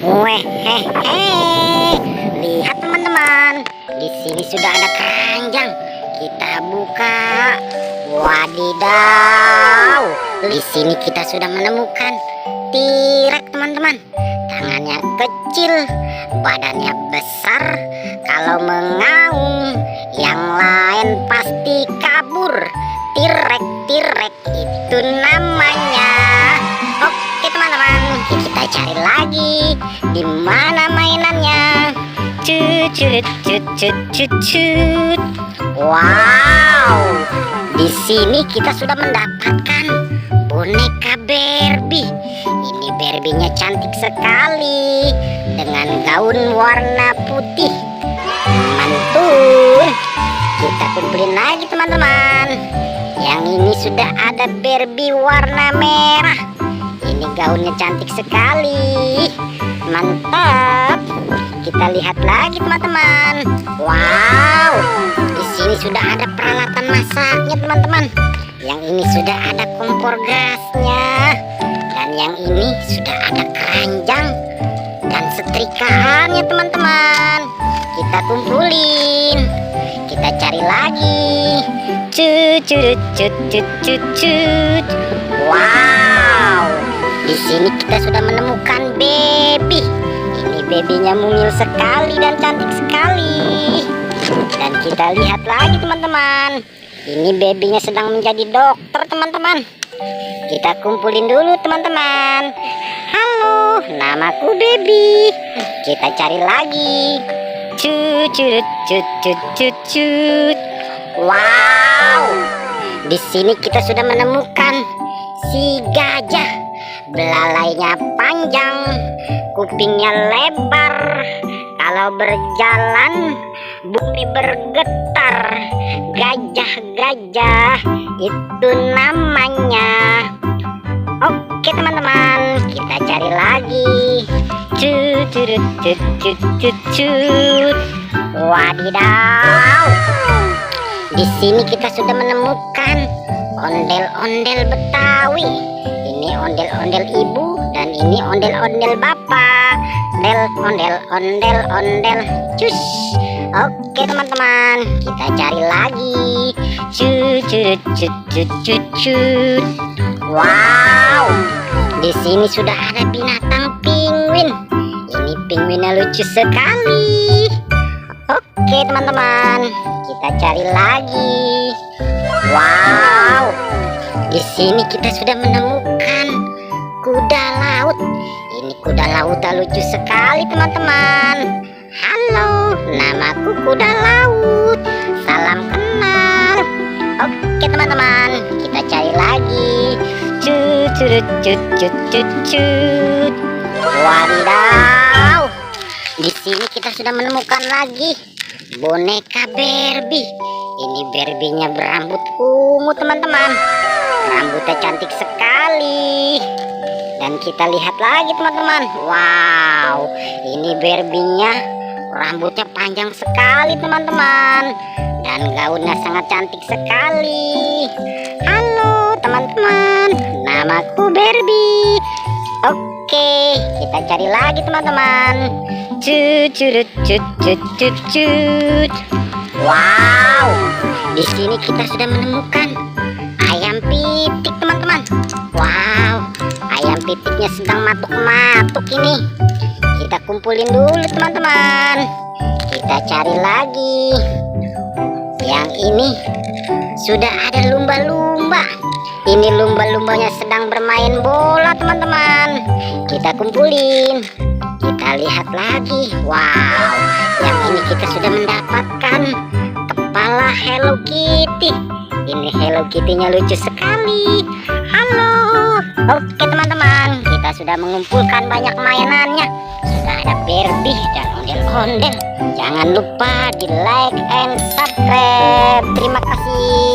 Wehehe, lihat teman-teman, di sini sudah ada keranjang. Kita buka. Wadidaw, di sini kita sudah menemukan T-Rex teman-teman. Tangannya kecil, badannya besar. Kalau mengaum, yang lain pasti kabur. T-Rex itu namanya. Oke teman-teman, kita cari lagi. Di mana mainannya? Cut. Wow, di sini kita sudah mendapatkan boneka Barbie. Ini Barbie-nya cantik sekali dengan gaun warna putih. Mantul. Kita kumpulin lagi teman-teman. Yang ini sudah ada Barbie warna merah. Ini gaunnya cantik sekali. Mantap. Kita lihat lagi teman-teman. Wow, di sini sudah ada peralatan masaknya teman-teman. Yang ini sudah ada kompor gasnya. Dan yang ini sudah ada keranjang dan setrikaannya teman-teman. Kita kumpulin. Kita cari lagi. Cut. Wow, di sini kita sudah menemukan baby. Ini babynya mungil sekali dan cantik sekali. Dan kita lihat lagi teman-teman. Ini babynya sedang menjadi dokter teman-teman. Kita kumpulin dulu teman-teman. Halo, namaku Baby. Kita cari lagi. Cut. Wow, di sini kita sudah menemukan si gajah. Belalainya panjang, kupingnya lebar. Kalau berjalan, bumi bergetar. Gajah itu namanya. Oke teman-teman, kita cari lagi. Cut. Wadidaw. Di sini kita sudah menemukan ondel-ondel Betawi. Ini ondel-ondel ibu dan ini ondel-ondel bapak. Ondel. Cus. Oke teman-teman, kita cari lagi. Cut. Wow, di sini sudah ada binatang penguin. Ini penguinnya lucu sekali. Oke teman-teman, kita cari lagi. Wow, di sini kita sudah menemukan kuda laut. Ini kuda laut lucu sekali teman-teman. Halo, namaku kuda laut. Salam kenal. Oke teman-teman, kita cari lagi. Cut. Wadidaw. Di sini kita sudah menemukan lagi boneka Barbie. Ini Barbie-nya berambut ungu teman-teman. Rambutnya cantik sekali. Dan kita lihat lagi teman-teman. Wow, ini Barbie-nya rambutnya panjang sekali teman-teman. Dan gaunnya sangat cantik sekali. Halo teman-teman, namaku Barbie. Oke, kita cari lagi teman-teman. Cut. Wow, di sini kita sudah menemukan ayam pitik teman-teman. Wow, ayam pitiknya sedang matuk-matuk ini. Kita kumpulin dulu teman-teman. Kita cari lagi. Yang ini sudah ada lumba-lumba. Ini lumba-lumbanya sedang bermain bola teman-teman. Kita kumpulin. Kita lihat lagi. Wow, yang ini kita sudah mendapatkan kepala Hello Kitty. Ini Hello Kitty-nya lucu sekali. Halo. Oke teman-teman, kita sudah mengumpulkan banyak mainannya. Sudah ada Barbie dan ondel-ondel. Jangan lupa di like and subscribe. Terima kasih.